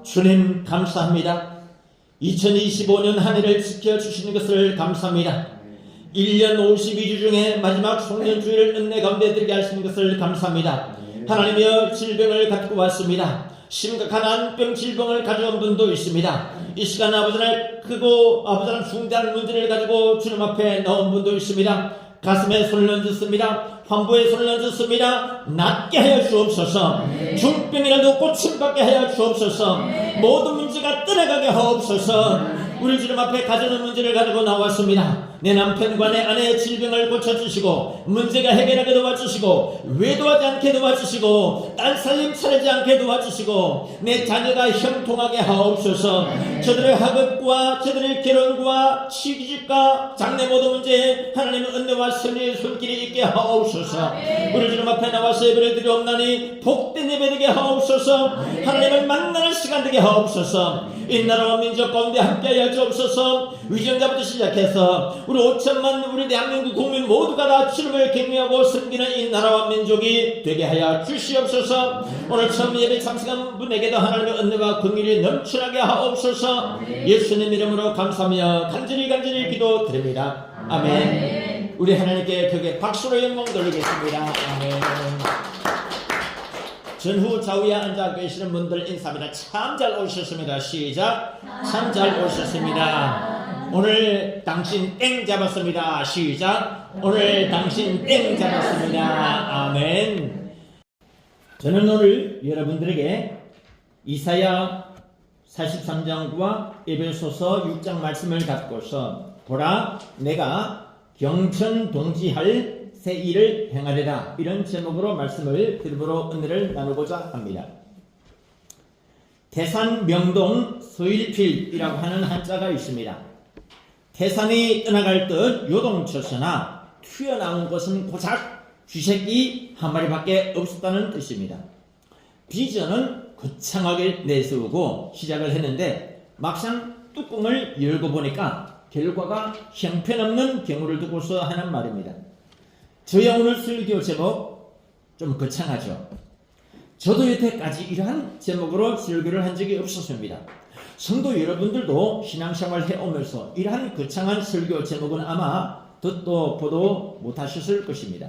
주님 감사합니다. 2025년 한 해를 지켜주시는 것을 감사합니다. 1년 52주 중에 마지막 송년주일 은혜 가운데 드리게 하시는 것을 감사합니다. 하나님이여, 질병을 갖고 왔습니다. 심각한 안병 질병을 가져온 분도 있습니다. 이 시간 아버지를 크고 아버지는 중대한 문제를 가지고 주님 앞에 나온 분도 있습니다. 가슴에 손을 얹었습니다. 환부에 손을 얹었습니다. 낫게 하여 주옵소서. 중병이라도 고침받게 하여 주옵소서. 모든 문제가 떠나가게 하옵소서. 우리 주님 앞에 가져오는 문제를 가지고 나왔습니다. 내 남편과 내 아내의 질병을 고쳐주시고 문제가 해결하게 도와주시고 외도하지 않게 도와주시고 딸 살림 차리지 않게 도와주시고 내 자녀가 형통하게 하옵소서. 저들의 학업과 저들의 결혼과 취직과 장래 모든 문제에 하나님의 은혜와 선의의 손길이 있게 하옵소서. 우리 주님 앞에 나와서 예배를 드리옵나니 복된 예배 되게 하옵소서. 하나님을 만나는 시간 되게 하옵소서. 이 나라와 민족 가운데 함께하여 주옵소서. 위정자부터 시작해서 우리 5천만 우리 대한민국 국민 모두가 다 주님을 경외하고 섬기는 이 나라와 민족이 되게 하여 주시옵소서. 오늘 처음 예배 참석한 분에게도 하나님의 은혜와 긍휼이 넘쳐나게 하옵소서. 예수님 이름으로 감사하며 간절히 기도드립니다. 아멘. 우리 하나님께 크게 박수로 영광 돌리겠습니다. 아멘. 전후 좌우에 앉아 계시는 분들 인사합니다. 참 잘 오셨습니다. 시작. 참 잘 오셨습니다. 오늘 당신 땡 잡았습니다. 시작. 오늘 당신 땡 잡았습니다. 아멘. 저는 오늘 여러분들에게 이사야 43장과 에베소서 6장 말씀을 갖고서 보라, 내가 경천동지할 새 일을 행하리라, 이런 제목으로 말씀을 드림으로 은혜를 나누고자 합니다. 태산 명동 서일필이라고 하는 한자가 있습니다. 태산이 떠나갈 듯 요동쳤으나 튀어나온 것은 고작 쥐새끼 한 마리밖에 없었다는 뜻입니다. 비전은 거창하게 내세우고 시작을 했는데 막상 뚜껑을 열고 보니까 결과가 형편없는 경우를 두고서 하는 말입니다. 저희 오늘 설교 제목 좀 거창하죠. 저도 여태까지 이러한 제목으로 설교를 한 적이 없었습니다. 성도 여러분들도 신앙생활 해오면서 이러한 거창한 설교 제목은 아마 듣도 보도 못하셨을 것입니다.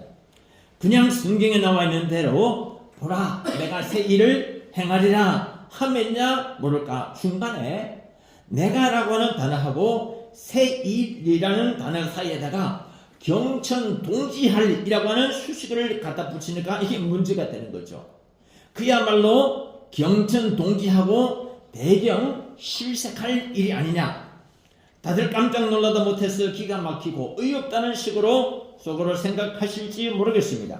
그냥 성경에 나와 있는 대로 보라, 내가 새 일을 행하리라 하면야 모를까 중간에 내가라고 하는 단어하고 새 일이라는 단어 사이에다가 경천동지할이라고 하는 수식어를 갖다 붙이니까 이게 문제가 되는 거죠. 그야말로 경천동지하고 대경 실색할 일이 아니냐. 다들 깜짝 놀라다 못해서 기가 막히고 어이없다는 식으로 속으로 생각하실지 모르겠습니다.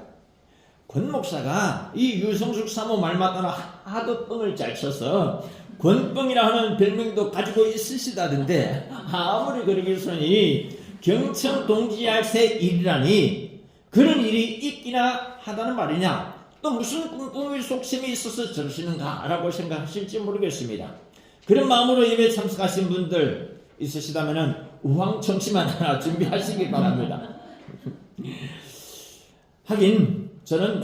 권 목사가 이 유성숙 사모 말마다는 하도 뻥을 잘 쳐서 권뻥이라 하는 별명도 가지고 있으시다던데, 아무리 그러겠으니 경천동지할 새 일이라니 그런 일이 있기나 하다는 말이냐, 또 무슨 꿍꿍이 속셈이 있어서 저러시는가 라고 생각하실지 모르겠습니다. 그런 마음으로 예배 참석하신 분들 있으시다면 우황청심만 하나 준비하시기 바랍니다. 하긴 저는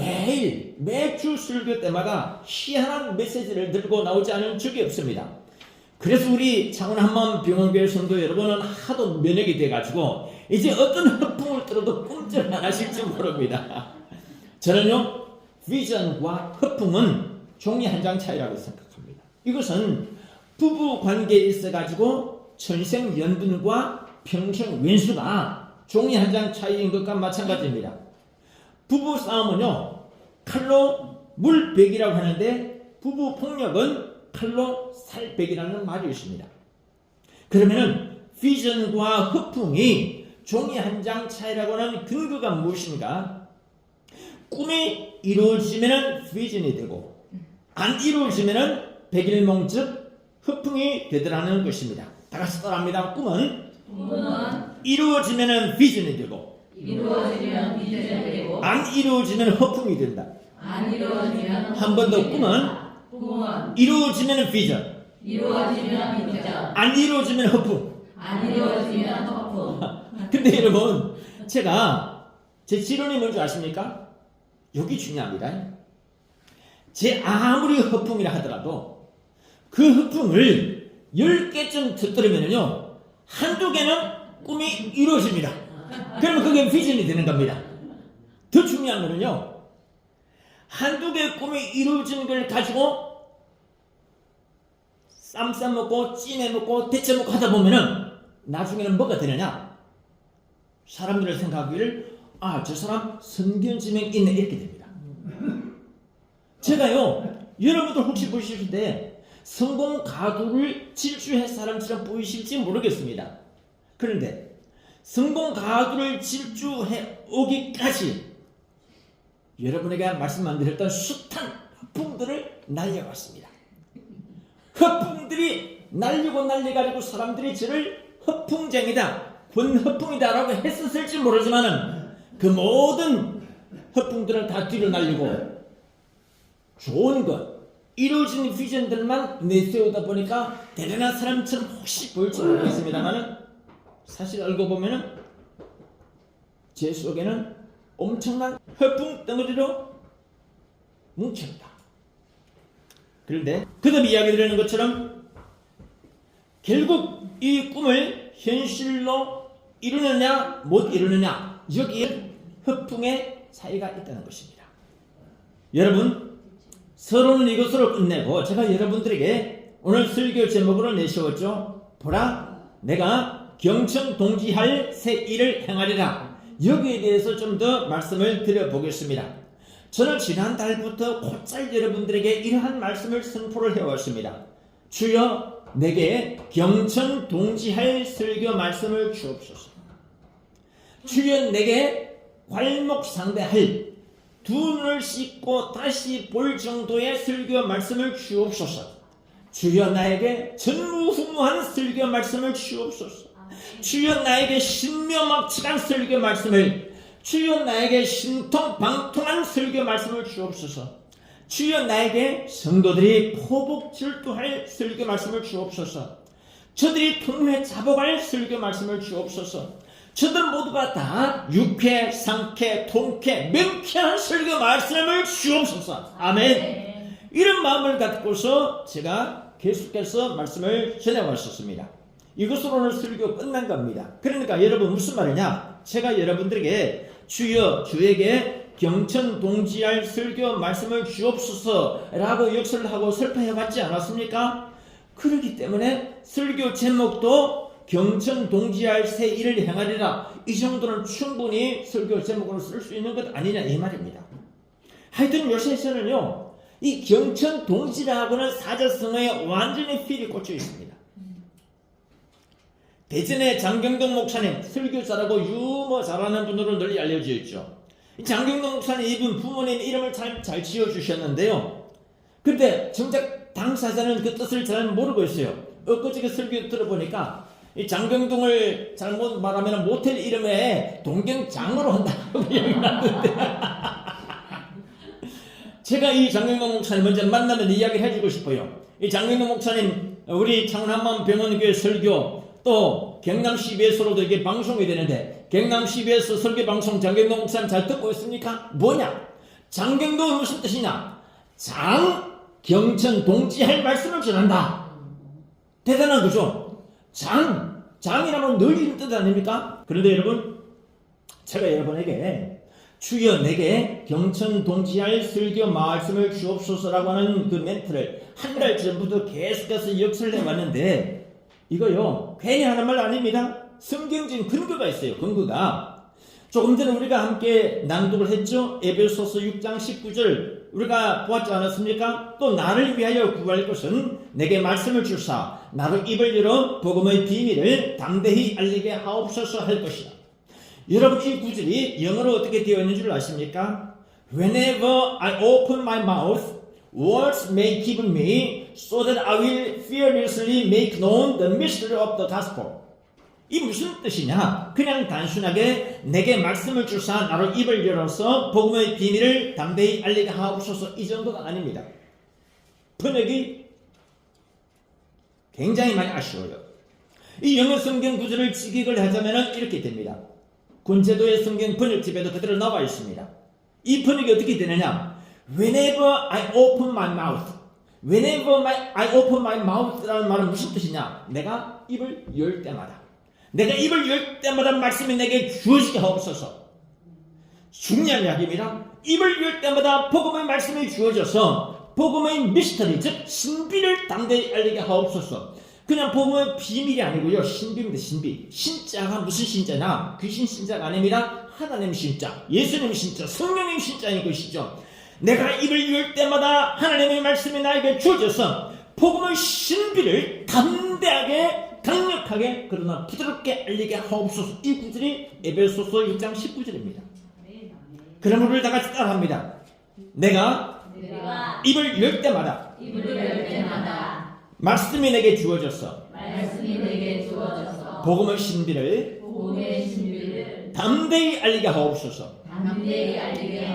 매주 설교 때마다 희한한 메시지를 들고 나오지 않은 적이 없습니다. 그래서 우리 창원 한마음병원교회 성도 여러분은 하도 면역이 돼가지고 이제 어떤 허풍을 들어도 꼼짝 안 하실지 모릅니다. 저는요, 비전과 허풍은 종이 한 장 차이라고 생각합니다. 이것은 부부 관계에 있어가지고 천생연분과 평생왼수가 종이 한 장 차이인 것과 마찬가지입니다. 부부 싸움은요, 칼로 물베기라고 하는데 부부 폭력은 칼로 살빼기라는 말이 있습니다. 그러면은 비전과 허풍이 종이 한 장 차이라고 하는 근거가 무엇인가? 꿈이 이루어지면은 비전이 되고 안 이루어지면은 백일몽 즉 허풍이 되더라는 것입니다. 다 같이 따라합니다. 꿈은 이루어지면은 비전이 되고 안 이루어지면 허풍이 된다. 한 번 더, 꿈은 이루어지면 비전, 안 이루어지면 허풍. 근데 여러분, 제가 제 지론이 뭔지 아십니까? 여기 중요합니다. 제 아무리 허풍이라 하더라도 그 허풍을 10개쯤 터뜨리면요 한두 개는 꿈이 이루어집니다. 그러면 그게 비전이 되는 겁니다. 더 중요한 거는요, 한두 개의 꿈이 이루어진 걸 가지고 쌈 싸먹고 찜해먹고 데쳐먹고 하다 보면은 나중에는 뭐가 되느냐, 사람들을 생각하기를 저 사람 선견지명 있네 이렇게 됩니다. 제가요, 여러분들 혹시 보실 때 성공 가두를 질주할 사람처럼 보이실지 모르겠습니다. 그런데 성공 가두를 질주해 오기까지 여러분에게 말씀 안 드렸던 숱한 허풍들을 날려왔습니다. 허풍들이 날리고 날려가지고 사람들이 저를 허풍쟁이다, 권허풍이다라고 했었을지 모르지만은 그 모든 허풍들을 다 뒤로 날리고 좋은 것, 이루어진 비전들만 내세우다 보니까 대단한 사람처럼 혹시 보일지 모르겠습니다만은 사실 알고 보면은 제 속에는 엄청난 허풍 덩어리로 뭉쳤다. 그런데 거듭 이야기 드리는 것처럼 결국 이 꿈을 현실로 이루느냐 못 이루느냐, 여기에 허풍의 차이가 있다는 것입니다. 여러분, 서론은 이것으로 끝내고 제가 여러분들에게 오늘 설교 제목으로 내세웠죠. 보라, 내가 경천동지할 새 일을 행하리라. 여기에 대해서 좀 더 말씀을 드려보겠습니다. 저는 지난달부터 곧잘 여러분들에게 이러한 말씀을 선포를 해왔습니다. 주여, 내게 경천동지할 설교 말씀을 주옵소서. 주여, 내게 괄목상대할 두 눈을 씻고 다시 볼 정도의 설교 말씀을 주옵소서. 주여, 나에게 전무후무한 설교 말씀을 주옵소서. 주여, 나에게 신묘막측한 설교 말씀을, 주여, 나에게 신통방통한 설교 말씀을 주옵소서. 주여, 나에게 성도들이 포복질투할 설교 말씀을 주옵소서. 저들이 통회 자복할 설교 말씀을 주옵소서. 저들 모두가 다 유쾌, 상쾌, 통쾌, 명쾌한 설교 말씀을 주옵소서. 아멘. 이런 마음을 갖고서 제가 계속해서 말씀을 전해왔었습니다. 이것으로 오늘 설교 끝난 겁니다. 그러니까 여러분, 무슨 말이냐, 제가 여러분들에게 주여, 주에게 경천동지할 설교 말씀을 주옵소서 라고 역설을 하고 설파해봤지 않았습니까? 그렇기 때문에 설교 제목도 경천동지할 새 일을 행하리라, 이 정도는 충분히 설교 제목으로 쓸 수 있는 것 아니냐 이 말입니다. 하여튼 요새에서는요, 이 경천동지라고는 사자성어에 완전히 필이 꽂혀 있습니다. 대전의 장경동 목사님, 설교 잘하고 유머 잘하는 분으로 널리 알려져 있죠. 장경동 목사님, 이분 부모님 이름을 잘 지어주셨는데요. 근데 정작 당사자는 그 뜻을 잘 모르고 있어요. 엊그저께 설교 들어보니까 이 장경동을 잘못 말하면 모텔 이름에 동경장으로 한다고 이야기 나는데 제가 이 장경동 목사님 먼저 만나면 이야기를 해주고 싶어요. 이 장경동 목사님, 우리 창남만병원교회 설교, 또 경남 CBS로도 이게 방송이 되는데, 경남 CBS 설교 방송 장경동 목사님 잘 듣고 있습니까? 뭐냐? 장경동은 무슨 뜻이냐? 경천동지할 말씀을 전한다. 대단한 거죠? 장이라면 늘 이런 뜻 아닙니까? 그런데 여러분, 제가 여러분에게 주여, 내게 경천동지할 설교 말씀을 주옵소서라고 하는 그 멘트를 한 달 전부터 계속해서 역설해 왔는데, 이거요 괜히 하는 말 아닙니다. 성경적인 근거가 있어요. 근거가 조금 전에 우리가 함께 낭독을 했죠. 에베소서 6장 19절 우리가 보았지 않았습니까? 또 나를 위하여 구할 것은 내게 말씀을 주사 나로 입을 열어 복음의 비밀을 담대히 알리게 하옵소서 할 것이다. 여러분, 이 구절이 영어로 어떻게 되어 있는 줄 아십니까? Whenever I open my mouth, words may give me so that I will fearlessly make known the mystery of the gospel. 이 무슨 뜻이냐? 그냥 단순하게 내게 말씀을 주사 나로 입을 열어서 복음의 비밀을 담대히 알리게 하옵소서, 이 정도가 아닙니다. 번역이 굉장히 많이 아쉬워요. 이 영어 성경 구절을 직역을 하자면 이렇게 됩니다. 군제도의 성경 번역집에도 그대로 나와 있습니다. 이 번역이 어떻게 되느냐? Whenever I open my mouth, Whenever I open my mouth라는 말은 무슨 뜻이냐? 내가 입을 열 때마다, 내가 입을 열 때마다 말씀이 내게 주어지게 하옵소서. 중요한 이야기입니다. 입을 열 때마다 복음의 말씀이 주어져서 복음의 미스터리, 즉 신비를 담대히 알리게 하옵소서. 그냥 복음의 비밀이 아니고요, 신비입니다. 신비. 신자가 무슨 신자냐? 귀신 신자가 아닙니다. 하나님 신자, 예수님 신자, 성령님 신자인 것이죠. 내가 입을 열 때마다 하나님의 말씀이 나에게 주어져서 복음의 신비를 담대하게, 강력하게, 그러나 부드럽게 알리게 하옵소서. 이 구절이 에베소서 6장 19절입니다. 그럼 우리 다 같이 따라합니다. 내가 입을 열 때마다 말씀이 내게 주어져서 복음의 신비를 담대히 알리게 하옵소서.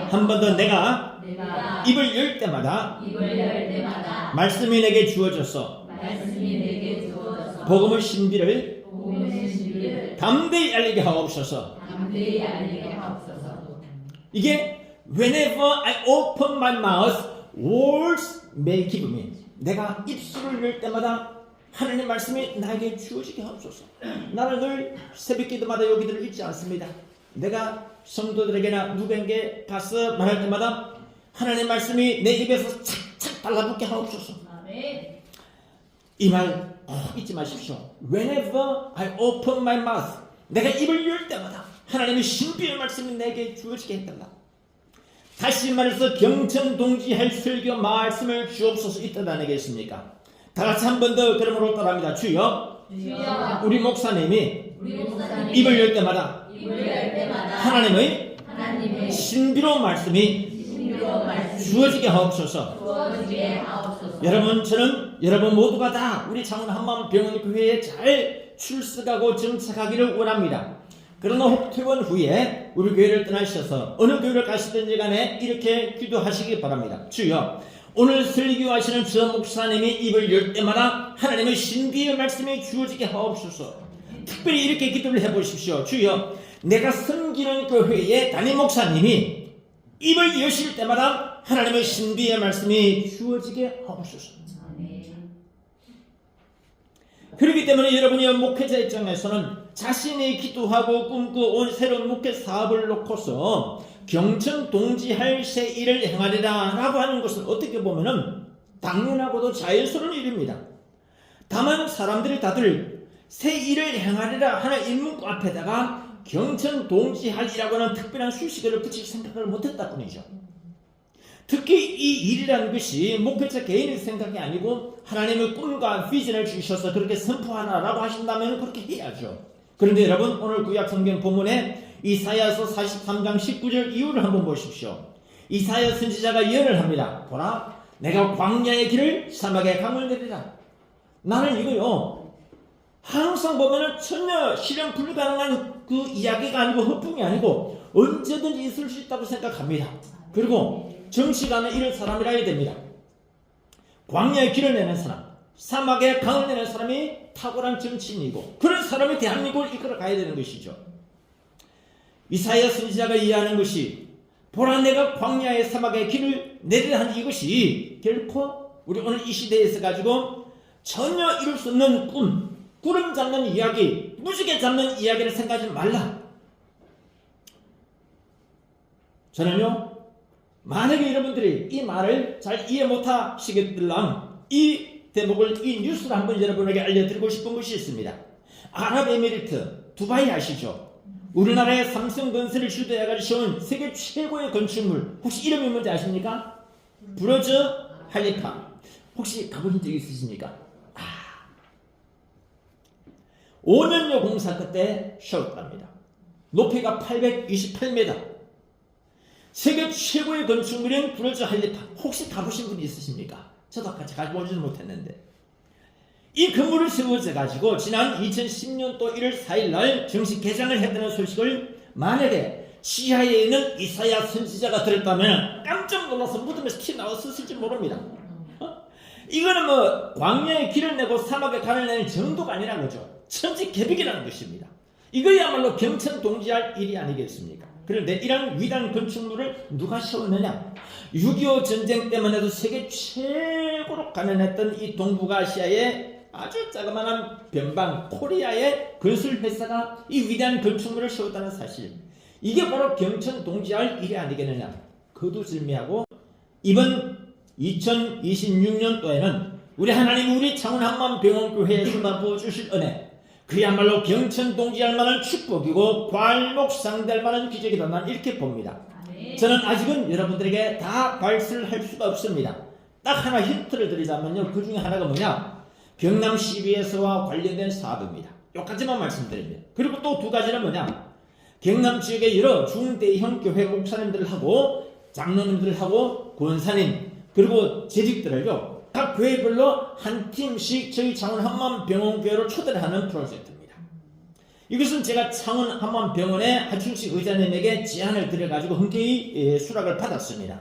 한 번 더, 내가 입을 열 때마다 말씀이 내게 주어져서 복음의 신비를 담대히 알리게 하옵소서. 이게 whenever I open my mouth, words may give me. 내가 입술을 열 때마다 하나님 말씀이 나에게 주어지게 하옵소서. 나는 늘 새벽기도마다 여기들을 잊지 않습니다. 내가 성도들에게나 누구에게 가서 말할 때마다 하나님 말씀이 내 입에서 착착 달라붙게 하옵소서. 이 말 꼭 잊지 마십시오. Whenever I open my mouth, 내가 입을 열 때마다 하나님의 신비의 말씀이 내게 주어지게 해달라. 다시 말해서 경천동지할 설교 말씀을 주옵소서. 이 뜻 아니겠습니까? 다 같이 한 번 더 그러므로 따라합니다. 주여, 우리 목사님이 입을 열 때마다 하나님의 신비로운 말씀이 주어지게 하옵소서. 여러분, 저는 여러분 모두가 다 우리 창원 한마음병원 교회에 잘 출석하고 정착하기를 원합니다. 그러나 혹 퇴원 후에 우리 교회를 떠나셔서 어느 교회를 가시든지 간에 이렇게 기도하시기 바랍니다. 주여, 오늘 설교하시는 저 목사님이 입을 열 때마다 하나님의 신비의 말씀이 주어지게 하옵소서. 특별히 이렇게 기도를 해보십시오. 주여, 내가 섬기는 교회의 담임 목사님이 입을 여실 때마다 하나님의 신비의 말씀이 주어지게 하옵소서. 그렇기 때문에 여러분이 목회자 입장에서는 자신이 기도하고 꿈꾸온 새로운 목회 사업을 놓고서 경천동지할 새 일을 행하리라 라고 하는 것은 어떻게 보면은 당연하고도 자연스러운 일입니다. 다만 사람들이 다들 새 일을 행하리라 하는 인문구 앞에다가 경천동지할이라고 하는 특별한 수식어를 붙일 생각을 못했다 뿐이죠. 특히 이 일이라는 것이 목회자 개인의 생각이 아니고 하나님의 꿈과 비전을 주셔서 그렇게 선포하라라고 하신다면 그렇게 해야죠. 그런데 여러분, 오늘 구약 성경 본문에 이사야서 43장 19절 이유를 한번 보십시오. 이사야 선지자가 예언을 합니다. 보라, 내가 광야의 길을 사막의 강을 내리라. 나는 이거요, 항상 보면은 전혀 실현 불가능한 그 이야기가 아니고 허풍이 아니고 언제든지 있을 수 있다고 생각합니다. 그리고 정치가는 이런 사람이라 해야 됩니다. 광야의 길을 내는 사람, 사막의 강을 내는 사람이 탁월한 정치인이고 그런 사람이 대한민국을 이끌어 가야 되는 것이죠. 이사야 선지자가 이해하는 것이, 보라, 내가 광야의 사막의 길을 내리라 하는 이것이 결코 우리 오늘 이 시대에서 가지고 전혀 이룰 수 없는 꿈, 구름 잡는 이야기, 무지개 잡는 이야기를 생각하지 말라. 저는요, 만약에 여러분들이 이 말을 잘 이해 못하시겠들랑 이 대목을, 이 뉴스를 한번 여러분에게 알려드리고 싶은 것이 있습니다. 아랍에미리트 두바이 아시죠? 우리나라의 삼성건설을 주도해가지고 세운 세계 최고의 건축물, 혹시 이름이 뭔지 아십니까? 부르즈 할리파. 혹시 가보신 적 있으십니까? 5년여 공사 끝에 쉬었답니다. 높이가 828m. 세계 최고의 건축물인 부르즈 할리파. 혹시 가보신 분이 있으십니까? 저도 같이 가보지는 못했는데, 이 건물을 세워져 가지고 지난 2010년도 1월 4일 날 정식 개장을 했다는 소식을 만약에 시야에 있는 이사야 선지자가 들었다면 깜짝 놀라서 무덤에서 튀어나왔을지 모릅니다. 이거는 뭐 광야의 길을 내고 사막의 강을 내는 정도가 아니라는 거죠. 천지개벽이라는 것입니다. 이거야말로 경천동지할 일이 아니겠습니까? 그런데 이런 위대한 건축물을 누가 세웠느냐? 6.25 전쟁 때만 해도 세계 최고로 가난했던 이 동북아시아의 아주 자그마한 변방 코리아의 건설 회사가 이 위대한 건축물을 세웠다는 사실, 이게 바로 경천 동지할 일이 아니겠느냐. 거두절미하고 이번 2026년도에는 우리 하나님, 우리 창원 한만병원교회에서만 부어주실 은혜, 그야말로 경천 동지할 만한 축복이고 괄목상대할 만한 기적이다, 난 이렇게 봅니다. 저는 아직은 여러분들에게 다 발설할 수가 없습니다. 딱 하나 힌트를 드리자면요, 그 중에 하나가 뭐냐, 경남 CBS와 관련된 사업입니다. 여기까지만 말씀드립니다. 그리고 또 두 가지는 뭐냐, 경남 지역의 여러 중대형 교회 목사님들하고 장로님들하고 권사님 그리고 재직들을요, 각 교회별로 한 팀씩 저희 창원 한만병원교회로 초대를 하는 프로젝트입니다. 이것은 제가 창원 한만병원의 하춘식 의장님에게 제안을 드려가지고 흔쾌히 수락을 받았습니다.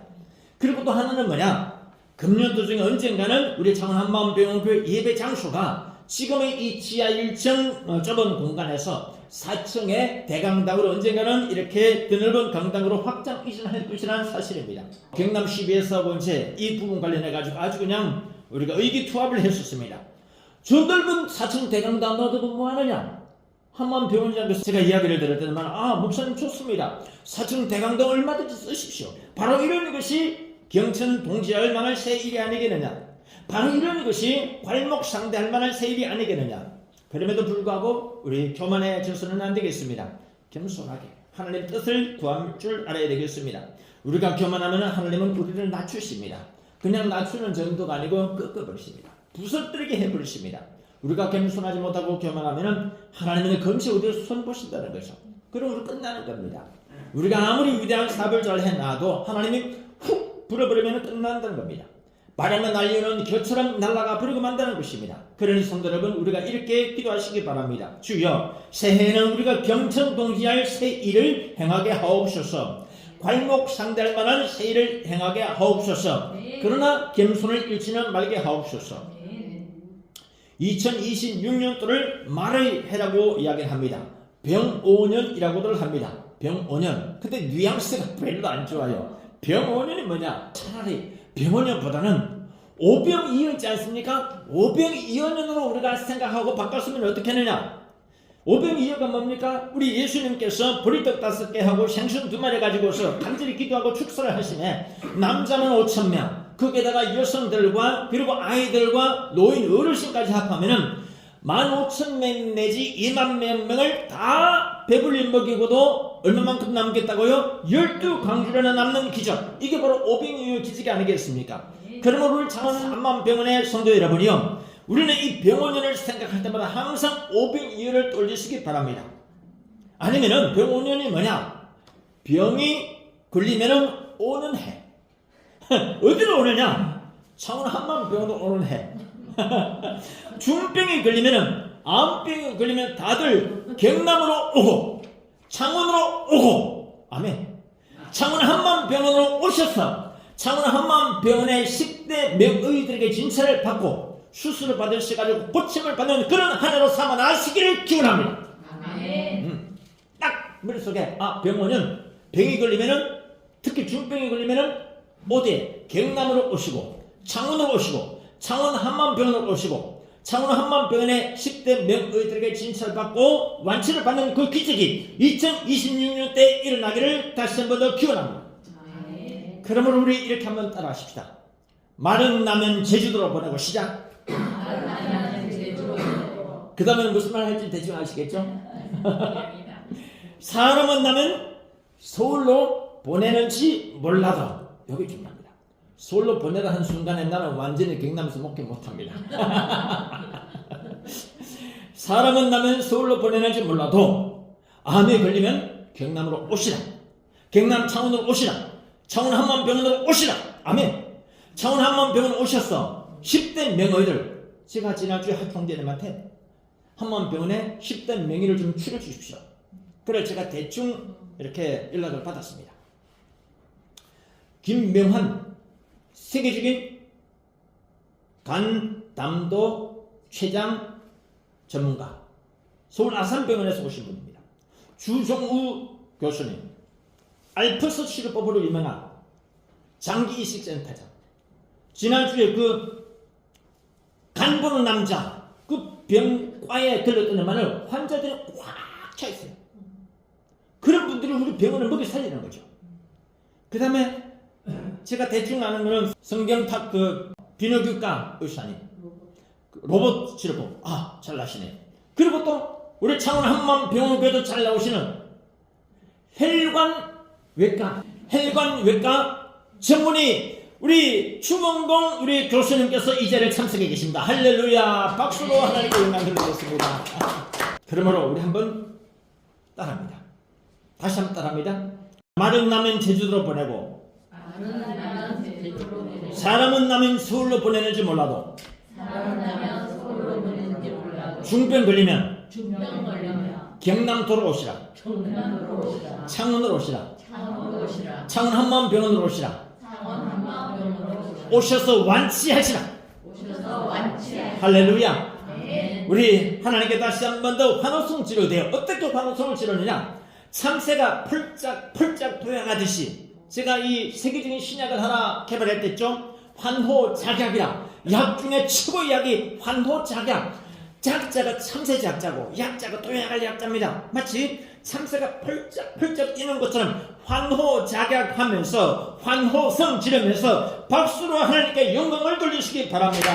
그리고 또 하나는 뭐냐, 금년도 중에 언젠가는 우리 창원 한만병원교회 예배 장소가 지금의 이 지하 1층 좁은 공간에서 4층의 대강당으로 언젠가는 이렇게 드넓은 강당으로 확장 이전할 것이라는 사실입니다. 경남 CBS하고 이제 이 부분 관련해가지고 아주 그냥 우리가 의기투합을 했었습니다. 저 넓은 4층 대강당 놔두고 뭐하느냐? 한만병원장께서 제가 이야기를 들을 때는 목사님 좋습니다. 4층 대강당 얼마든지 쓰십시오. 바로 이런 것이 경천 동지할 만한 새 일이 아니겠느냐? 바로 이런 것이 괄목상대할 만한 새 일이 아니겠느냐? 그럼에도 불구하고 우리 교만해져서는 안 되겠습니다. 겸손하게 하나님 뜻을 구할 줄 알아야 되겠습니다. 우리가 교만하면 하나님은 우리를 낮추십니다. 그냥 낮추는 정도가 아니고 꺾어버리십니다. 부서뜨리게 해버리십니다. 우리가 겸손하지 못하고 교만하면 하나님은 금세 우리를 손보신다는 거죠. 그럼 우리 끝나는 겁니다. 우리가 아무리 위대한 사업을 잘 해놔도 하나님이 훅 불어버리면 끝난다는 겁니다. 바람에 날리는 겨처럼 날아가 버리고 만다는 것입니다. 그러니 성도 여러분, 우리가 이렇게 기도하시기 바랍니다. 주여, 새해에는 우리가 경천 동지할 새 일을 행하게 하옵소서. 괄목상대할 만한 새 일을 행하게 하옵소서. 그러나 겸손을 잃지는 말게 하옵소서. 2026년도를 말의 해라고 이야기합니다. 병5년이라고들 합니다. 병5년. 근데 뉘앙스가 별로 안 좋아요. 병5년이 뭐냐? 차라리 병원년보다는 오병이어있지 않습니까? 오병이어년으로 우리가 생각하고 바꿨으면 어떻게 하느냐? 오병이어가 뭡니까? 우리 예수님께서 보리떡 5개 하고 생선 2마리 가지고서 간절히 기도하고 축사를 하시네. 남자는 5,000명, 거기에다가 여성들과 그리고 아이들과 노인 어르신까지 합하면은 15,000명 내지 20,000명을 다 배불리 먹이고도 얼마만큼 남겠다고요? 12강주라는 남는 기적. 이게 바로 오병이어 기적이 아니겠습니까? 그러면 우리 창원 한만병원의 성도 여러분이요, 우리는 이 병원년을 생각할 때마다 항상 오병이어를 떠올리시기 바랍니다. 아니면은 병원년이 뭐냐? 병이 걸리면은 오는 해. 어디로 오느냐? 창원 한만병원으로 오는 해. 중병이 걸리면은, 암병이 걸리면 다들 경남으로 오고 창원으로 오고, 아멘. 창원 한만병원으로 오셔서 창원 한만병원의 10대 명의들에게 진찰을 받고 수술을 받으셔가지고 고침을 받는 그런 한 해로 삼아 나시기를 기원합니다. 딱 머릿속에 병원은 병이 걸리면은, 특히 중병이 걸리면은 어디에? 경남으로 오시고 창원으로 오시고 창원 한만병원으로 오시고 창원 한만병원의 10대 명의들에게 진찰받고 완치를 받는 그 기적이 2026년 때 일어나기를 다시 한 번 더 기원합니다. 그러므로 우리 이렇게 한번 따라 하십시다. 마른 나면 제주도로 보내고 시작. 그 다음에 무슨 말 할지 대충 아시겠죠? 사람은 나면 서울로 보내는지 몰라도, 여기 중요합니다. 서울로 보내라 한 순간에 나는 완전히 경남에서 목회 못합니다. 사람은 나면 서울로 보내는지 몰라도 암에 걸리면 경남으로 오시라. 경남 창원으로 오시라. 창원 한만병원으로 오시라. 아멘. 창원 한만병원 오셔서 10대 명의들, 제가 지난주에 학통대님한테 한만병원에 10대 명의를 좀 추려 주십시오. 그래 제가 대충 이렇게 연락을 받았습니다. 김명환, 세계적인 간 담도 췌장 전문가, 서울 아산병원에서 오신 분입니다. 주종우 교수님, 알프스 치료법으로 유명한 장기 이식 센터장. 지난주에 그 간 보는 남자 그 병과에 들렀더니만은 환자들이 꽉 차 있어요. 그런 분들이 우리 병원을 먹여 살리는 거죠. 그 다음에 제가 대충 아는 거는 성경탁 그 비뇨기과 의사님 로봇 치료법 잘 나시네. 그리고 또 우리 창원 한맘병원교도 잘 나오시는 혈관외과 전문의 우리 추mon공 우리 교수님께서 이 자리에 참석해 계십니다. 할렐루야. 박수로 하나님께 영광 돌리겠습니다. 그러므로 우리 한번 따라합니다. 다시 한번 따라합니다. 마른 남은 제주도로 보내고 사람은 남은 서울로 보내는지 몰라도 중병 걸리면 경남도로 오시라. 창원으로 오시라. 창원 한마음병원으로 오시라. 오셔서 완치하시라. 할렐루야. 우리 하나님께 다시 한 번 더 환호성 치료돼요. 어떻게 환호성을 치료느냐? 참새가 펄짝 도약하듯이 제가 이 세계적인 신약을 하나 개발했댔죠. 환호작약이라. 약 중에 최고의 약이 환호작약. 작자가 참새 작자고 약자가 도약할 약자입니다. 마치 참새가 펄짝 뛰는 것처럼 환호작약하면서 환호성 지르면서 박수로 하나님께 영광을 돌리시기 바랍니다.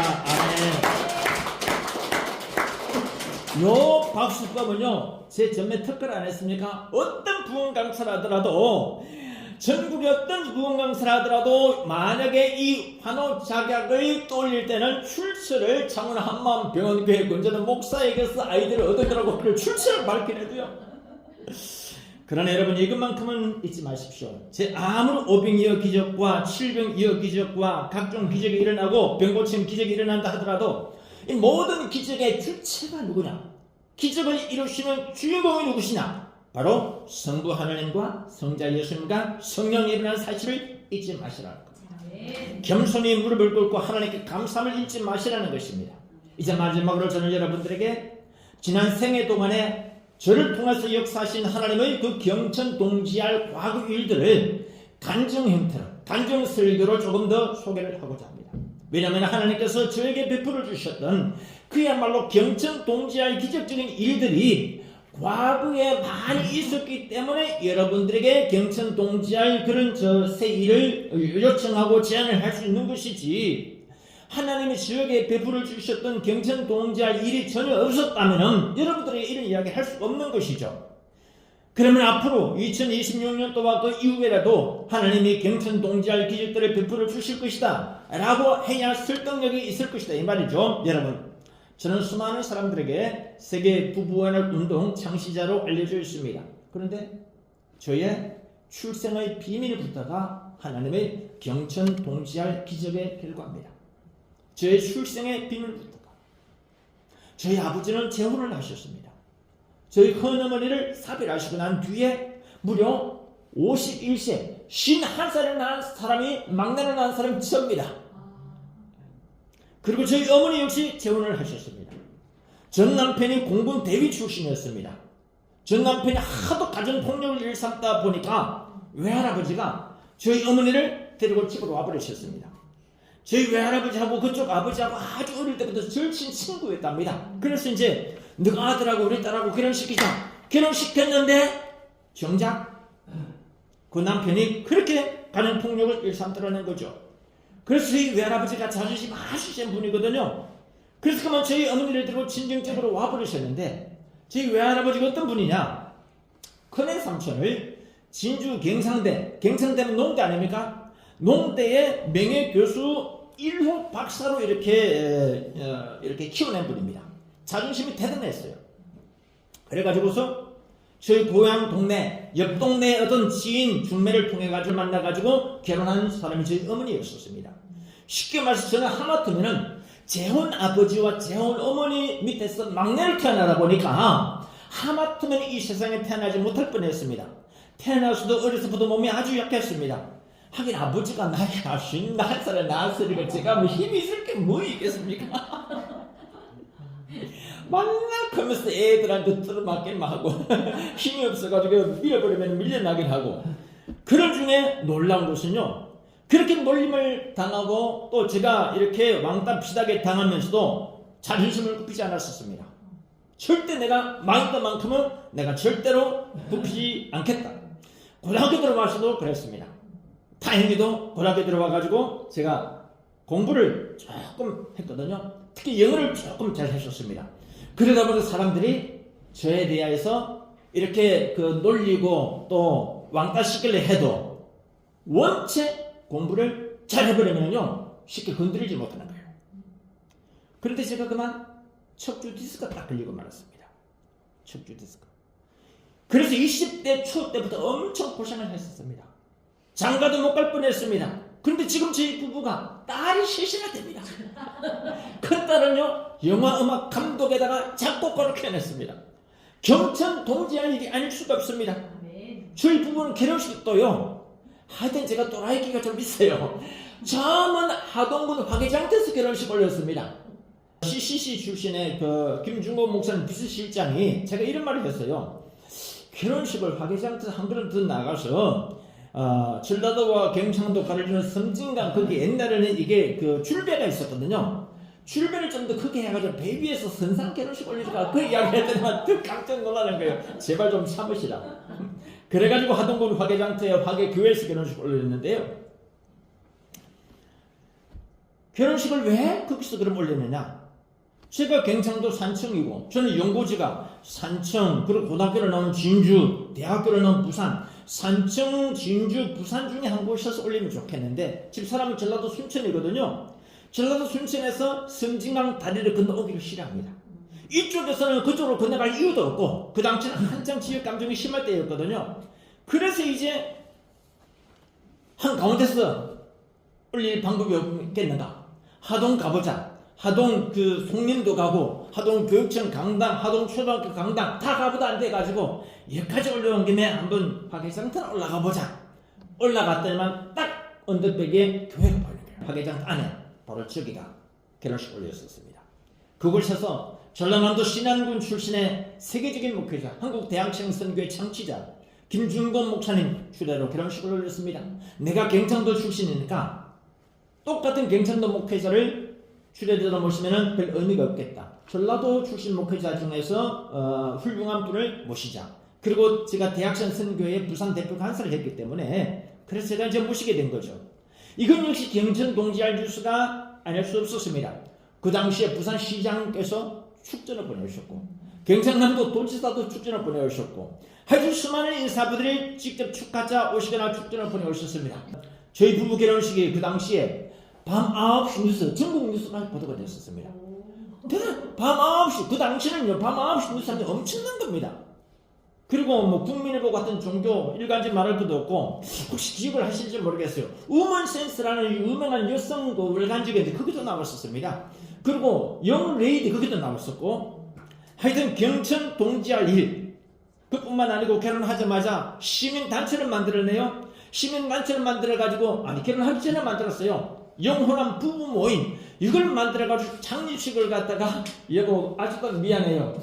아멘. 요 박수법은요 제 전에 특허를 안 했습니까? 어떤 부흥 강사를 하더라도 전국의 어떤 부흥 강사를 하더라도 만약에 이 환호작약을 떠올릴 때는 출처를 창원 한마음병원교회 건전한 목사에게서 아이디어를 얻으더라고. 그 출처를 밝히래도요. 그러나 여러분 이것만큼은 잊지 마십시오. 제 아무리 오병이어 기적과 칠병이어 기적과 각종 기적이 일어나고 병고침 기적이 일어난다 하더라도 이 모든 기적의 주체가 누구냐? 기적을 이루시는 주인공이 누구시냐? 바로 성부 하나님과 성자 예수님과 성령이 일어난 사실을 잊지 마시라는 겁니다. 겸손히 무릎을 꿇고 하나님께 감사함을 잊지 마시라는 것입니다. 이제 마지막으로 저는 여러분들에게 지난 생애 동안에 저를 통해서 역사하신 하나님의 그 경천동지할 과거 일들을 간증 형태로 간증 설교로 조금 더 소개를 하고자 합니다. 왜냐하면 하나님께서 저에게 베풀어 주셨던 그야말로 경천동지할 기적적인 일들이 과거에 많이 있었기 때문에 여러분들에게 경천동지할 그런 새 일을 요청하고 제안을 할 수 있는 것이지, 하나님이 지역에 베풀어 주셨던 경천동지할 일이 전혀 없었다면 여러분들에게 이런 이야기 할 수 없는 것이죠. 그러면 앞으로 2026년도와 그 이후에라도 하나님이 경천동지할 기적들을 베풀어 주실 것이다 라고 해야 설득력이 있을 것이다 이 말이죠. 여러분, 저는 수많은 사람들에게 세계 부부원을 운동 창시자로 알려져 있습니다. 그런데 저의 출생의 비밀부터가 하나님의 경천동지할 기적의 결과입니다. 저의 출생의 비밀부터가. 저희 아버지는 재혼을 하셨습니다. 저희 큰어머니를 사별하시고 난 뒤에 무려 51세 51살을 낳은 사람이, 막내를 낳은 사람이 저입니다. 그리고 저희 어머니 역시 재혼을 하셨습니다. 전 남편이 공군 대위 출신이었습니다. 전 남편이 하도 가정폭력을 일삼다 보니까 외할아버지가 저희 어머니를 데리고 집으로 와버리셨습니다. 저희 외할아버지하고 그쪽 아버지하고 아주 어릴 때부터 절친 친구였답니다. 그래서 이제 너가 아들하고 우리 딸하고 결혼시키자. 결혼시켰는데 정작 그 남편이 그렇게 가정폭력을 일삼더라는 거죠. 그래서 저희 외할아버지가 자존심 아주 센 분이거든요. 그래서 그만 저희 어머니를 들고 친정집으로 와버리셨는데, 저희 외할아버지가 어떤 분이냐, 큰애 삼촌을 진주 경상대면 농대 아닙니까? 농대의 명예교수 1호 박사로 이렇게 키워낸 분입니다. 자존심이 대단했어요. 그래가지고서 저희 고향 동네, 옆 동네의 어떤 지인 중매를 통해 가지고 만나가지고 결혼한 사람이 저희 어머니였었습니다. 쉽게 말해서 저는 하마터면은 재혼 아버지와 재혼 어머니 밑에서 막내를 태어나다 보니까 하마터면 이 세상에 태어나지 못할 뻔했습니다. 태어나서도 어려서부터 몸이 아주 약했습니다. 하긴 아버지가 나이 54살에 낳았으니까 제가 뭐 힘이 있을 게 뭐 있겠습니까? 맨날 크면서 애들한테 들어맞기만 하고 힘이 없어가지고 밀어버리면 밀려나긴 하고, 그런 중에 놀라운 것은요, 그렇게 놀림을 당하고 또 제가 이렇게 왕따 비슷하게 당하면서도 자존심을 굽히지 않았었습니다. 절대 내가 망했던만큼은 내가 절대로 굽히지 않겠다. 고등학교 들어가서도 그랬습니다. 다행히도 고등학교 들어와가지고 제가 공부를 조금 했거든요. 특히 영어를 조금 잘 했었습니다. 그러다 보니 사람들이 저에 대해서 이렇게 놀리고 또 왕따시키려 해도 원체 공부를 잘 해버리면요 쉽게 건드리지 못하는 거예요. 그런데 제가 그만 척추 디스크가 딱 걸리고 말았습니다. 척추 디스크. 그래서 20대 초 때부터 엄청 고생을 했었습니다. 장가도 못 갈 뻔했습니다. 그런데 지금 저희 부부가 딸이 셋이나 됩니다. 큰 딸은요 영화 음악 감독에다가 작곡가로 키워냈습니다. 경천 동지할 일이 아닐 수가 없습니다. 저희 부부는 결혼식도요 하여튼 제가 또라이기가 좀 있어요. 처음은 하동군 화개장터에서 결혼식 올렸습니다. CCC 출신의 김중곤 목사님 비서실장이 제가 이런 말을 했어요. 결혼식을 화개장터에서 한 그릇 더 나가서 전라도와 경상도 가르치는 섬진강 거기 옛날에는 이게 줄배가 있었거든요. 줄배를 좀 더 크게 해가지고 배 위에서 선상 결혼식 올리니까 그 이야기를 했더니만 더 깜짝 놀라는 거예요. 제발 좀 참으시라. 그래가지고 하동군 화개장터에 화개교회에서 결혼식 올렸는데요. 결혼식을 왜 거기서 그럼 올렸느냐? 제가 경상도 산청이고 저는 연고지가 산청 그리고 고등학교를 나온 진주 대학교를 나온 부산 산청 진주 부산 중에 한 곳에서 올리면 좋겠는데 집사람은 전라도 순천이거든요. 전라도 순천에서 섬진강 다리를 건너오기를 싫어합니다. 이쪽에서는 그쪽으로 건너갈 이유도 없고 그 당시는 한창 지역 감정이 심할 때였거든요. 그래서 이제 한가운데서 올릴 방법이 없겠는가? 하동 가보자. 하동 송림도 가고 하동 교육청 강당 하동 초등학교 강당 다 가보다 안 돼가지고 여기까지 올라온 김에 한번 화개장터 올라가 보자. 올라갔더니만 딱 언덕백에 교회가 보이는 거예요. 화개장터 안에 바로 저기가 결혼식 올렸었습니다. 그곳에서 전라남도 신안군 출신의 세계적인 목회자 한국대학생선교회 창치자 김중곤 목사님 주례로 결혼식을 올렸습니다. 내가 경상도 출신이니까 똑같은 경상도 목회자를 주례대로 모시면 별 의미가 없겠다. 전라도 출신 목회자 중에서 훌륭한 분을 모시자. 그리고 제가 대학생 선교회 부산 대표 간사를 했기 때문에 그래서 제가 이제 모시게 된 거죠. 이건 역시 경천 동지할 뉴스가 아닐 수 없었습니다. 그 당시에 부산시장께서 축전을 보내오셨고 경상남도 도지사도 축전을 보내오셨고 하여튼 수많은 인사부들이 직접 축하자 오시거나 축전을 보내오셨습니다. 저희 부부 결혼식이 그 당시에 밤 9시 뉴스, 전국 뉴스가 보도가 됐었습니다. 밤 9시, 그 당시는요, 밤 9시 뉴스하기 엄청난 겁니다. 그리고 국민일보 같은 종교 일간지 말할 것도 없고, 혹시 기억을 하실지 모르겠어요. 우먼센스라는 유명한 여성 일간지가 있는데, 거기도 나왔었습니다. 그리고 영레이디 거기도 나왔었고, 하여튼 경천 동지할 일, 그뿐만 아니고 결혼하자마자 시민단체를 만들어내요. 시민단체를 만들어가지고, 결혼하기 전에 만들었어요. 영혼한 부부 모임 이걸 만들어가지고 창립식을 갖다가 여보 아직도 미안해요.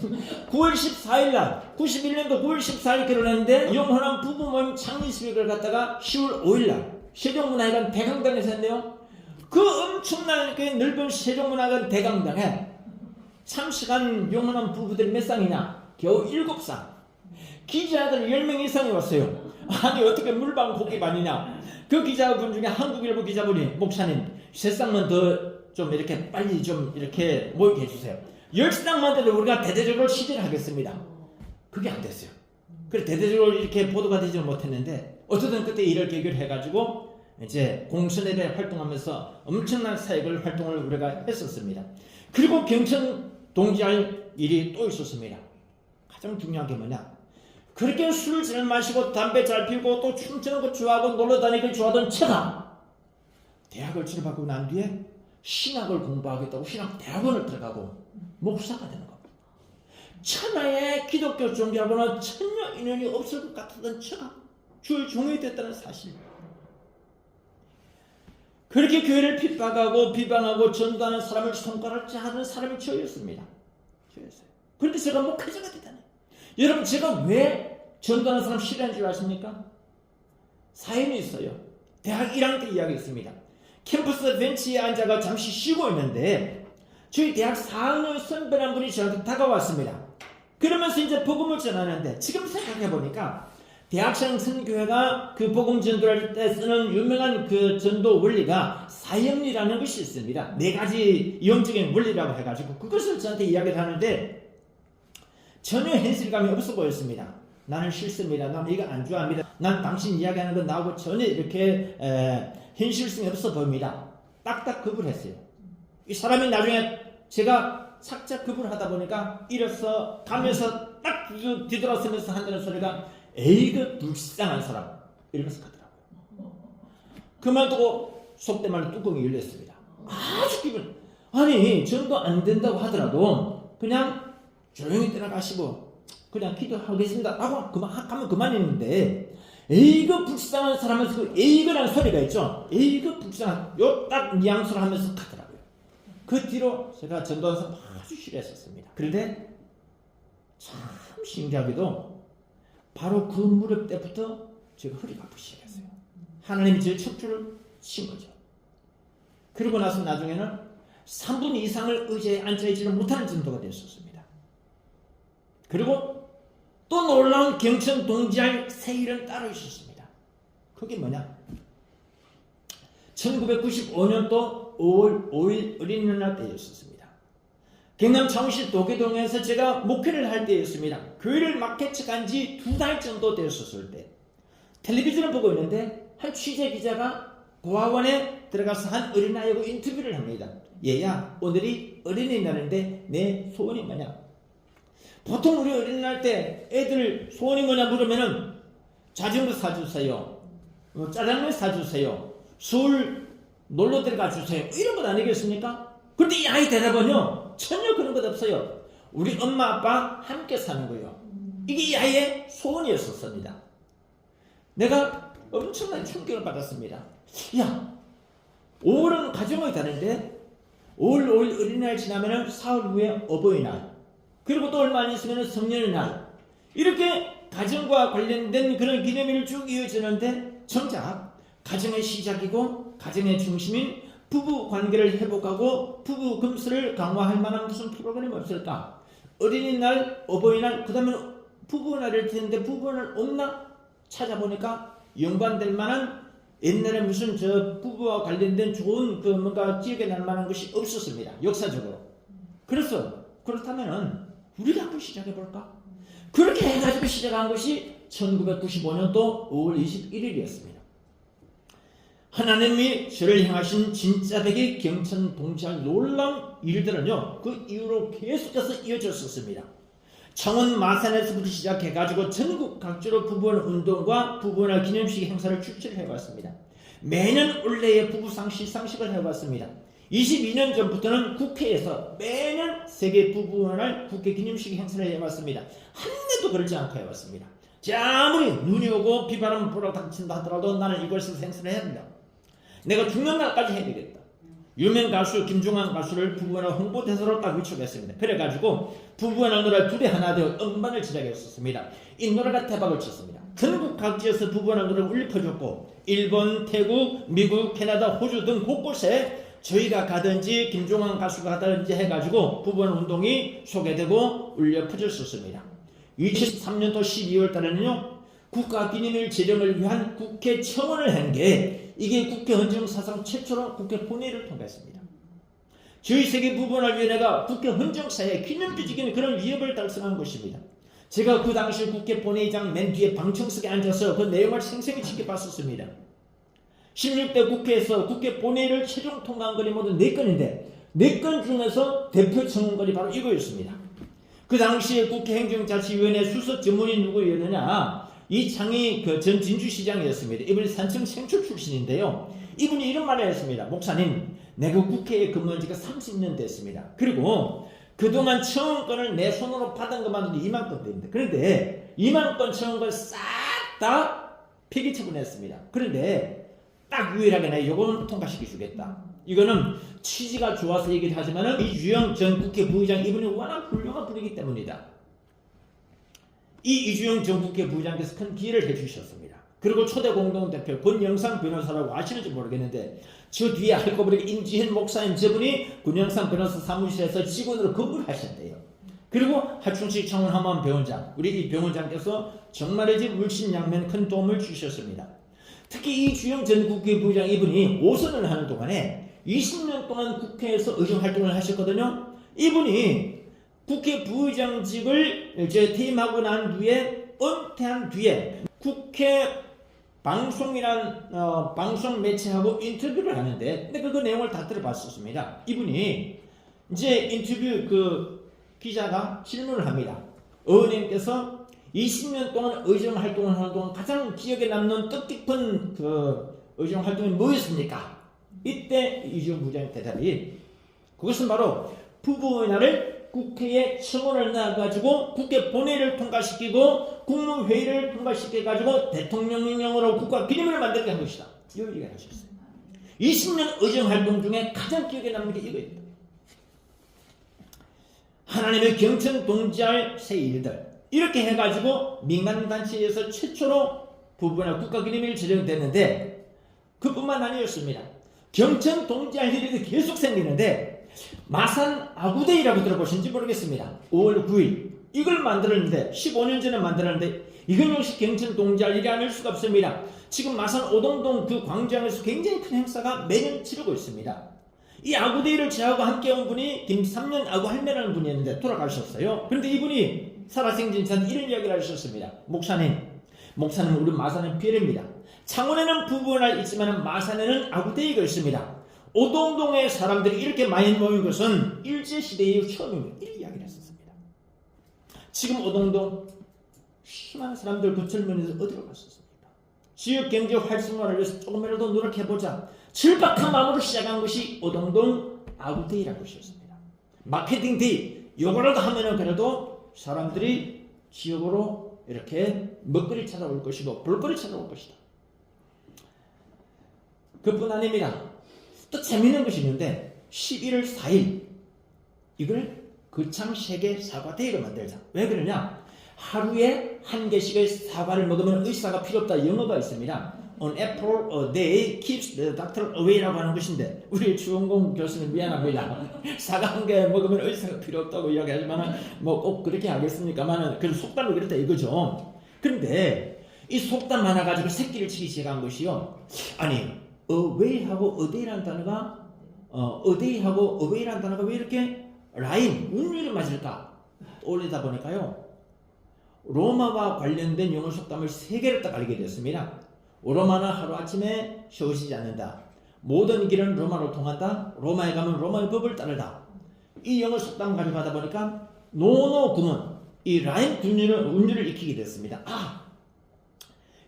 9월 14일날 91년도 9월 14일 결혼했는데 영혼한 부부 모임 창립식을 갖다가 10월 5일날 세종문화회관 대강당에서 했네요. 그 엄청난 그 넓은 세종문화회관 대강당에 참석한 영혼한 부부들이 몇 쌍이냐? 겨우 7쌍. 기자들 10명 이상이 왔어요. 아니 어떻게 물방 고기반이냐? 그 기자분 중에 한국일보 기자분이 목사님 3쌍만 더 좀 이렇게 빨리 좀 이렇게 모이게 해주세요. 10쌍만 돼도 우리가 대대적으로 취재를 하겠습니다. 그게 안 됐어요. 그래서 대대적으로 이렇게 보도가 되지 못했는데 어쨌든 그때 이를 계기로 해가지고 이제 공천에 대해 활동하면서 엄청난 사역을 활동을 우리가 했었습니다. 그리고 경천 동지할 일이 또 있었습니다. 가장 중요한 게 뭐냐? 그렇게 술 잘 마시고 담배 잘 피우고 또 춤추는 거 좋아하고 놀러 다니기 좋아하던 제가 대학을 졸업하고 난 뒤에 신학을 공부하겠다고 신학대학원을 들어가고 목사가 되는 겁니다. 천하의 기독교 종교하고는 전혀 인연이 없을 것 같았던 제가 주의 종이 됐다는 사실. 그렇게 교회를 핍박하고 비방하고 전도하는 사람을 손가락 자르는 사람이 저였습니다. 저였어요. 그런데 제가 목회자가 되다니. 여러분 제가 왜 전도하는 사람 싫어하는 줄 아십니까? 사연이 있어요. 대학 1학년 때 이야기했습니다. 캠퍼스 벤치에 앉아가 잠시 쉬고 있는데 저희 대학 4학년 선배란 분이 저한테 다가왔습니다. 그러면서 이제 복음을 전하는데 지금 생각해보니까 대학생 선교회가 그 복음 전도할 때 쓰는 유명한 그 전도 원리가 사형리라는 것이 있습니다. 4가지 이용적인 원리라고 해가지고 그것을 저한테 이야기를 하는데 전혀 현실감이 없어 보였습니다. 나는 싫습니다. 나는 이거 안 좋아합니다. 난 당신 이야기하는 건 나하고 전혀 이렇게 현실성이 없어 보입니다. 딱딱 거부했어요. 이 사람이 나중에 제가 살짝 거부를 하다 보니까 일어서 가면서 딱 뒤돌아서면서 한다는 소리가 에이그 불쌍한 사람 이러면서 가더라고요. 그만두고 속된 말로 뚜껑이 열렸습니다. 아주 기분 아니 전도 안 된다고 하더라도 그냥 조용히 떠나가시고 그냥 기도하겠습니다 하고 가면 그만했는데 에이그 불쌍한 사람에서 그 에이그라는 소리가 있죠. 에이그 불쌍한 요 딱 뉘앙스를 하면서 가더라고요. 그 뒤로 제가 전도하면서 아주 싫어했었습니다. 그런데 참 신기하게도 바로 그 무렵 때부터 제가 허리가 아프기 시작했어요. 하나님이 제 척추를 친 거죠. 그러고 나서 나중에는 3분 이상을 의자에 앉아있지를 못하는 정도가 됐었습니다. 그리고 또 놀라운 경천 동지할 새 일은 따로 있었습니다. 그게 뭐냐? 1995년도 5월 5일 어린이날 때였었습니다. 경남 창원시 도계동에서 제가 목회를 할 때였습니다. 교회를 막 개척한 지 2달 정도 되었을 때 텔레비전을 보고 있는데 한 취재 기자가 고아원에 들어가서 한 어린아이하고 인터뷰를 합니다. 얘야 오늘이 어린이날인데 내 소원이 뭐냐? 보통 우리 어린이날 때 애들 소원이 뭐냐 물으면은 자전거 사주세요, 짜장면 사주세요, 술 놀러 들어가 주세요 이런 것 아니겠습니까? 그런데 이 아이 대답은요 전혀 그런 것 없어요. 우리 엄마 아빠 함께 사는 거예요. 이게 이 아이의 소원이었었습니다. 내가 엄청난 충격을 받았습니다. 야 5월은 가정이 다른데 5월 5일 어린이날 지나면 사흘 후에 어버이날 그리고 또 얼마 안 있으면 성년의 날 이렇게 가정과 관련된 그런 기념일을 쭉 이어지는데 정작 가정의 시작이고 가정의 중심인 부부 관계를 회복하고 부부 금슬을 강화할 만한 무슨 프로그램이 없을까? 어린이날, 어버이날, 그 다음에 부부날일 텐데 부부날 없나? 찾아보니까 연관될 만한 옛날에 무슨 저 부부와 관련된 좋은 그 뭔가 기억에 날 만한 것이 없었습니다. 역사적으로. 그래서 그렇다면은 우리가 한번 시작해볼까? 그렇게 해가지고 시작한 것이 1995년도 5월 21일이었습니다. 하나님이 저를 향하신 진짜 백의 경천 동지할 놀라운 일들은요 그 이후로 계속해서 이어졌었습니다. 창원 마산에서부터 시작해가지고 전국 각지로 부부원 운동과 부부원화 기념식 행사를 주최해왔습니다. 매년 올해의 부부상 시상식을 해왔습니다. 22년 전부터는 국회에서 매년 세계 부부원할 국회 기념식 행사를 해왔습니다. 한 해도 그러지 않고 해왔습니다. 아무리 눈이 오고 비바람 불어 닥친다 하더라도 나는 이것을 행사를 해야 된다. 내가 죽는 날까지 해야 되겠다. 유명 가수 김중환 가수를 부부원화 홍보대사로 딱 위촉했습니다. 그래가지고 부부원화 노래 둘이 하나 되어 음반을 제작했었습니다. 이 노래가 대박을 쳤습니다. 전국 각지에서 부부원화 노래를 울려 퍼졌고 일본, 태국, 미국, 캐나다, 호주 등 곳곳에 저희가 가든지 김종환 가수가 가든지 해가지고 부부원 운동이 소개되고 울려 퍼졌었습니다. 2003년도 12월 달에는요 국가기념일 제정을 위한 국회 청원을 한 게 이게 국회 헌정사상 최초로 국회 본회의를 통과했습니다. 저희 세계 부부원화위원회가 국회 헌정사에 기념비적인 그런 위협을 달성한 것입니다. 제가 그 당시 국회 본회의장 맨 뒤에 방청석에 앉아서 그 내용을 생생히 지켜봤었습니다. 16대 국회에서 국회 본회의를 최종 통과한 건이 모두 4건인데 4건 중에서 대표 청원건이 바로 이거였습니다. 그 당시에 국회 행정자치위원회 수석 전문인 누구였느냐 이창희 전 진주시장이었습니다. 이분이 산청 생출 출신인데요. 이분이 이런 말을 했습니다. 목사님 내가 국회에 근무한 지가 30년 됐습니다. 그리고 그동안 청원건을 내 손으로 받은 것만으로도 2만 건 됩니다. 그런데 2만 건 청원건 싹 다 폐기 처분했습니다. 그런데 딱 유일하게 내가 요거는 통과시켜 주겠다. 이거는 취지가 좋아서 얘기를 하지만은 이주영 전 국회 부의장 이분이 워낙 훌륭한 분이기 때문이다. 이 이주영 전 국회 부의장께서 큰 기회를 해주셨습니다. 그리고 초대 공동대표 권영상 변호사라고 아시는지 모르겠는데 저 뒤에 알고 보니까 임지현 목사님 저분이 권영상 변호사 사무실에서 직원으로 근무를 하셨대요. 그리고 하춘식 창원함원 병원장, 우리 이 병원장께서 정말이지 물심양면 큰 도움을 주셨습니다. 특히 이 주영 전 국회부의장 이분이 5선을 하는 동안에 20년 동안 국회에서 의정활동을 하셨거든요. 이분이 국회 부의장직을 이제 퇴임하고 난 뒤에 은퇴한 뒤에 국회 방송이란 방송 매체하고 인터뷰를 하는데, 근데 그 내용을 다 들어봤었습니다. 이분이 이제 인터뷰 그 기자가 질문을 합니다. 의원님께서 20년 동안 의정 활동을 하는 동안 가장 기억에 남는 뜻깊은 그 의정 활동이 뭐였습니까? 이때 이주영 부장의 대답이 그것은 바로 부부의날을 국회에 청원을 나가지고 국회 본회의를 통과시키고 국무회의를 통과시켜가지고 대통령령으로 국가 기념일을 만들게 한 것이다. 이 얘기를 하셨어요. 20년 의정활동 중에 가장 기억에 남는 게 이거입니다. 하나님의 경천 동지할 새 일들, 이렇게 해가지고 민간단체에서 최초로 부부나 국가 기념일이 제정됐는데 그뿐만 아니었습니다. 경천 동지할 일이 계속 생기는데 마산 아구데이라고 들어보신지 모르겠습니다. 5월 9일 이걸 만들었는데 15년 전에 만들었는데 이건 역시 경천 동지할 일이 아닐 수가 없습니다. 지금 마산 오동동 그 광장에서 굉장히 큰 행사가 매년 치르고 있습니다. 이 아구데이를 저하고 함께 온 분이 김삼년 아구할매라는 분이었는데 돌아가셨어요. 그런데 이분이 살아생전 저한테 이런 이야기를 하셨습니다. 목사님 우리 마산은 비례입니다. 창원에는 부부날 있지만 마산에는 아구데이가 있습니다. 오동동의 사람들이 이렇게 많이 모인 것은 일제시대 이후 처음입니다. 이렇게 이야기를 했었습니다. 지금 오동동 수많은 사람들 그 젊은이들 어디로 갔었습니까? 지역경제 활성화를 위해서 조금이라도 노력해보자. 절박한 마음으로 시작한 것이 오동동 아구데이라는 것이었습니다. 마케팅 데이, 요거라도 하면은 그래도 사람들이 지역으로 이렇게 먹거리 찾아올 것이고 볼거리 찾아올 것이다. 그뿐 아닙니다. 또 재미있는 것이 있는데 11월 4일 이걸 거창 세계 사과 데이를 만들자. 왜 그러냐? 하루에 한 개씩의 사과를 먹으면 의사가 필요 없다. 영어가 있습니다. An apple a day keeps the doctor away라고 하는 것인데 우리 주원공 교수님 미안합니다. 사과 한 개 먹으면 의사가 필요 없다고 이야기하지만 뭐 꼭 그렇게 하겠습니까만은 그 속담이 그렇다 이거죠. 그런데 이 속담 하나 가지고 새끼를 치기 시작한 것이요. 아니 away하고 a day라는 단어가 a day하고 away라는 단어가 왜 이렇게 라임 운율이 맞을까 떠올리다 보니까요. 로마와 관련된 영어 속담을 3개를 딱 알게 됐습니다. 로마는 하루아침에 쉬어지지 않는다. 모든 길은 로마로 통한다. 로마에 가면 로마의 법을 따르다. 이 영어 속담 가지고 하다 보니까 노노 구문, 이 라임 운율을 익히게 됐습니다.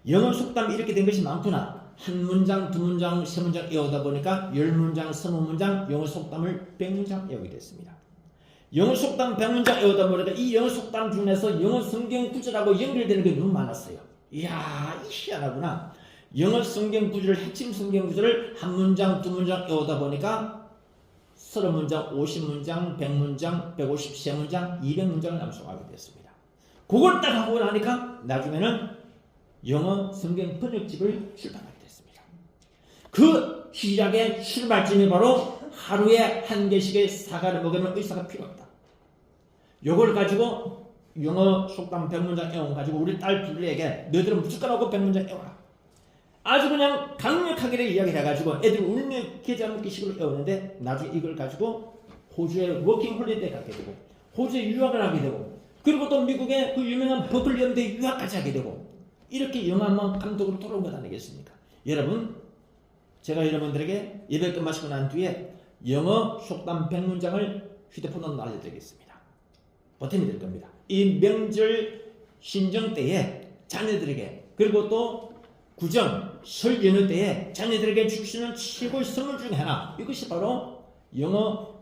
영어 속담이 이렇게 된 것이 많구나. 한 문장, 두 문장, 세 문장 외우다 보니까 10문장, 20문장 영어 속담을 100문장 외우게 됐습니다. 영어 속담 100문장 외우다 보니까 이 영어 속담 중에서 영어 성경 구절하고 연결되는 게 너무 많았어요. 이야, 희한하구나. 영어 성경 구절을, 핵심 성경 구절을 한 문장, 두 문장 외우다 보니까 30문장, 50문장, 100문장, 153문장, 200문장을 암송하게 됐습니다. 그걸 딱 하고 나니까 나중에는 영어 성경 번역집을 출판하게 됐습니다. 그 시작의 출발점이 바로 하루에 한 개씩의 사과를 먹으면 의사가 필요 없다. 요걸 가지고 영어 속담 100문장 외워 가지고 우리 딸 둘에게 너희들은 무조건 하고 100문장 외워라. 아주 그냥 강력하게 이야기를 해가지고 애들 울며 계좌 먹기식으로 외우는데 나중에 이걸 가지고 호주에 워킹 홀리데이 가게 되고 호주에 유학을 하게 되고 그리고 또 미국의 그 유명한 버클리 연대 유학까지 하게 되고 이렇게 영화만 감독으로 돌아온 것 아니겠습니까? 여러분, 제가 여러분들에게 예배 끝마치고 난 뒤에 영어 속담 100문장을 휴대폰으로 알려드리겠습니다. 보탬이 될 겁니다. 이 명절 신정 때에 자녀들에게 그리고 또 구정, 설 연휴 때에 자녀들에게 줄 수 있는 최고의 선물 중에 하나, 이것이 바로 영어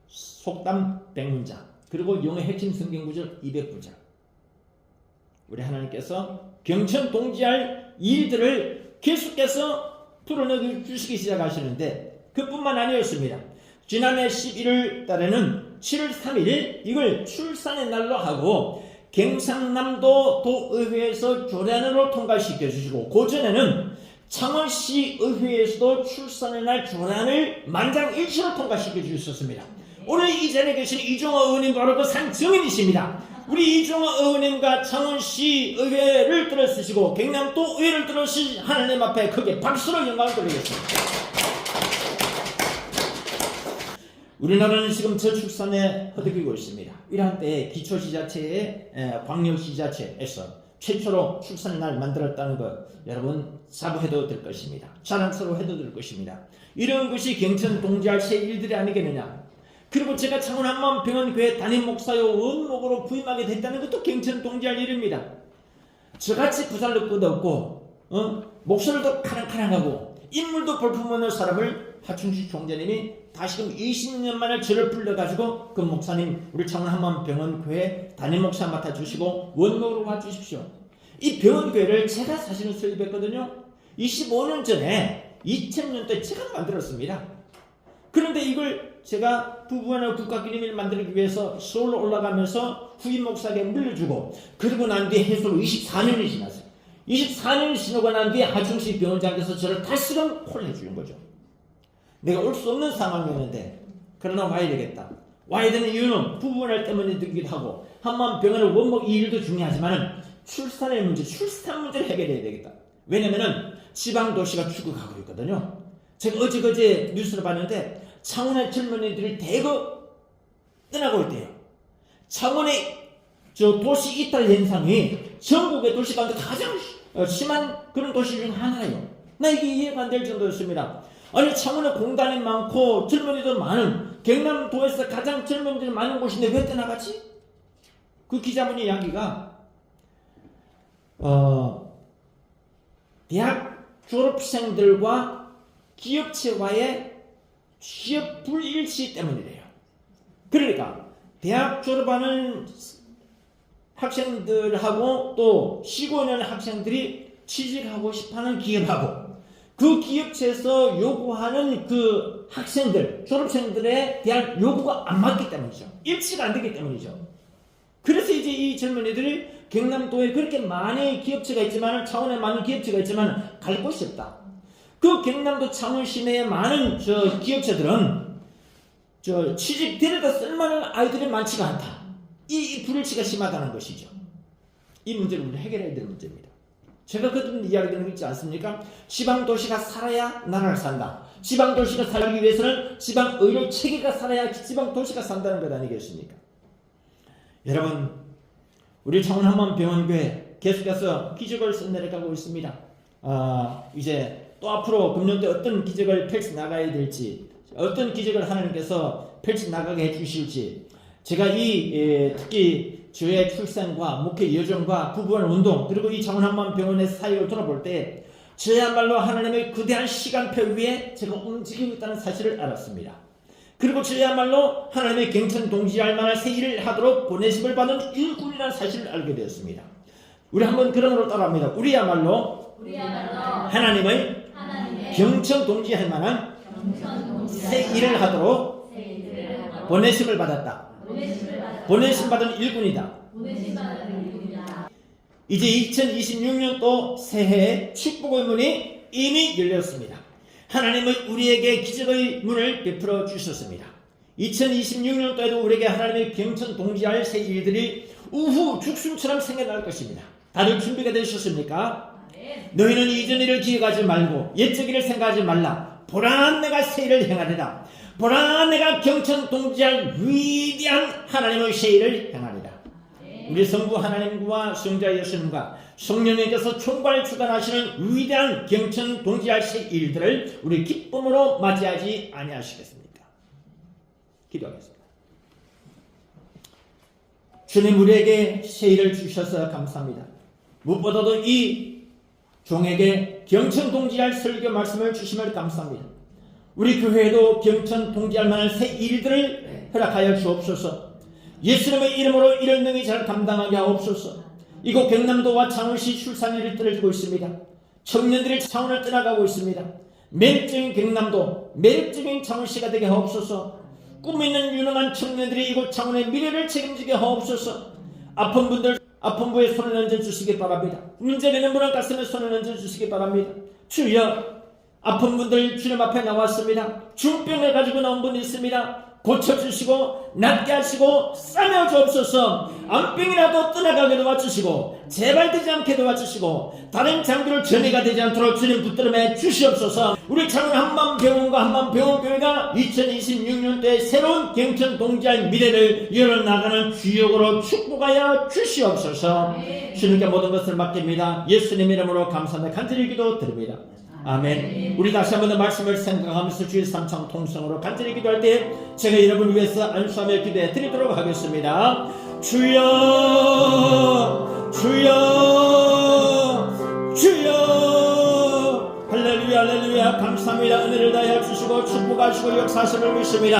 속담 100문장 그리고 영어 핵심 성경 구절 200구절. 우리 하나님께서 경천 동지할 일들을 계속해서 풀어내 주시기 시작하시는데 그뿐만 아니었습니다. 지난해 11월 달에는 7월 3일 이걸 출산의 날로 하고 경상남도 도의회에서 조례안으로 통과시켜 주시고, 고전에는 창원시 의회에서도 출산의 날 조례안을 만장일치로 통과시켜 주셨습니다. 오늘 이 자리에 계신 이종호 의원님 바로 그 상증인이십니다. 우리 이종호 의원님과 창원시 의회를 들어쓰시고 경남도 의회를 들어쓰신 하나님 앞에 크게 박수로 영광을 돌리겠습니다. 우리나라는 지금 저출산에 허덕이고 있습니다. 이러한 때에 기초지자체의 광역지자체에서 최초로 출산의 날 만들었다는 것 여러분 자부해도 될 것입니다. 자랑스러워해도 될 것입니다. 이런 것이 경천 동지할 새 일들이 아니겠느냐. 그리고 제가 창원 한마음병원교회 담임 목사요 원목으로 부임하게 됐다는 것도 경천 동지할 일입니다. 저같이 부살도 끝없고 목소리도 카랑카랑하고 인물도 볼품없는 사람을 하춘식 총재님이 다시금 20년 만에 저를 불러가지고 그 목사님 우리 창원 한마음병원교회 담임 목사 맡아주시고 원목으로 와주십시오. 이 병원교회를 제가 사실은 설립했거든요. 25년 전에 2000년도에 제가 만들었습니다. 그런데 이걸 제가 부부간의 국가기념일 만들기 위해서 서울로 올라가면서 후임 목사에게 물려주고, 그리고 난 뒤에 해소로 24년이 지났어요. 24년이 지나고 난 뒤에 하충식 병원장께서 저를 다시금 콜을 해주는 거죠. 내가 올 수 없는 상황이었는데 그러나 와야 되겠다. 와야 되는 이유는 부부간일 때문이기도 하고 한마음병원의 원목 이 일도 중요하지만 출산의 문제, 출산 문제를 해결해야 되겠다. 왜냐면은 지방도시가 죽어가고 있거든요. 제가 어제 뉴스를 봤는데 창원의 젊은이들이 대거 떠나고 있대요. 창원의 도시 이탈 현상이 전국의 도시 가운데 가장 심한 그런 도시 중 하나예요. 나 이게 이해가 안 될 정도였습니다. 아니 창원에 공단이 많고 젊은이도 많은 경남도에서 가장 젊은이들이 많은 곳인데 왜 떠나가지? 그 기자분의 이야기가 대학 졸업생들과 기업체와의 취업 불일치 때문이래요. 그러니까 대학 졸업하는 학생들하고 또 쉬고 있는 학생들이 취직하고 싶어하는 기업하고 그 기업체에서 요구하는 그 학생들, 졸업생들에 대한 요구가 안 맞기 때문이죠. 일치가 안 되기 때문이죠. 그래서 이제 이 젊은이들이 경남도에 그렇게 많은 기업체가 있지만, 창원에 많은 기업체가 있지만 갈 곳이 없다. 그 경남도 창원 시내에 많은 기업체들은 취직 데려다 쓸만한 아이들이 많지가 않다. 이 불일치가 심하다는 것이죠. 이 문제를 우리 해결해야 될 문제입니다. 제가 그런 이야기 드리는 거 있지 않습니까? 지방도시가 살아야 나라를 산다. 지방도시가 살기 위해서는 지방의료 체계가 살아야 지방도시가 산다는 것 아니겠습니까? 여러분, 우리 창원 한마음병원교회 계속해서 기적을 써내려가고 있습니다. 이제 또 앞으로 금년도 어떤 기적을 펼쳐나가야 될지, 어떤 기적을 하나님께서 펼쳐나가게 해주실지, 제가 특히 저의 출산과 목회 여정과 부부간 운동, 그리고 이 창원 한마음병원의 사역을 돌아볼 때 저야말로 하나님의 거대한 시간표 위에 제가 움직이고 있다는 사실을 알았습니다. 그리고 저야말로 하나님의 경천 동지할 만한 새 일을 하도록 보내심을 받은 일꾼이라는 사실을 알게 되었습니다. 우리 한번 그런으로 따라합니다. 우리야말로 하나님의 경천 동지할 만한 새 일을 하도록 보내심을 받았다. 보내심 받은 일꾼이다. 이제 2026년도 새해의 축복의 문이 이미 열렸습니다. 하나님은 우리에게 기적의 문을 베풀어 주셨습니다. 2026년도에도 우리에게 하나님의 경천 동지할 새 일들이 우후 죽순처럼 생겨날 것입니다. 다들 준비가 되셨습니까? 너희는 이전 일을 기억하지 말고 옛적 일을 생각하지 말라. 보라 내가 새 일을 행하리라. 보라 내가 경천 동지할 위대한 하나님의 새 일을 행하리라. 우리 성부 하나님과 성자 예수님과 성령님께서 총괄 주관하시는 위대한 경천 동지할 새 일들을 우리 기쁨으로 맞이하지 아니하시겠습니까? 기도하겠습니다. 주님, 우리에게 새 일을 주셔서 감사합니다. 무엇보다도 이 종에게 경천 동지할 설교 말씀을 주심을 감사합니다. 우리 교회에도 경천 동지할 만한 새 일들을 허락하여 주옵소서. 예수님의 이름으로 이런 능히 잘 감당하게 하옵소서. 이곳 경남도와 창원시 출산율이 떨어지고 있습니다. 청년들이 창원을 떠나가고 있습니다. 매력적인 경남도, 매력적인 창원시가 되게 하옵소서. 꿈 있는 유능한 청년들이 이곳 창원의 미래를 책임지게 하옵소서. 아픈 분들 아픈 부에 손을 얹어 주시기 바랍니다. 문제가 있는 분은 가슴에 손을 얹어 주시기 바랍니다. 주여, 아픈 분들 주님 앞에 나왔습니다. 중병을 가지고 나온 분이 있습니다. 고쳐주시고 낫게 하시고 싸매어 주옵소서. 암병이라도 떠나가게 도와주시고 재발 되지 않게 도와주시고 다른 장기로 전이가 되지 않도록 주님 붙들어 주시옵소서. 우리 창원 한맘병원과 한맘병원교회가 2026년도에 새로운 경천 동지의 미래를 열어나가는 주역으로 축복하여 주시옵소서. 주님께 모든 것을 맡깁니다. 예수님 이름으로 감사하며 간절히 기도드립니다. 아멘. 우리 다시 한번 더 말씀을 생각하면서 주의 삼창 통성으로 간절히 기도할 때 제가 여러분을 위해서 안수하며 기도해 드리도록 하겠습니다. 주여, 주여, 주여. 할렐루야, 할렐루야. 감사합니다. 은혜를 다해 주시고 축복하시고 역사하심을 믿습니다.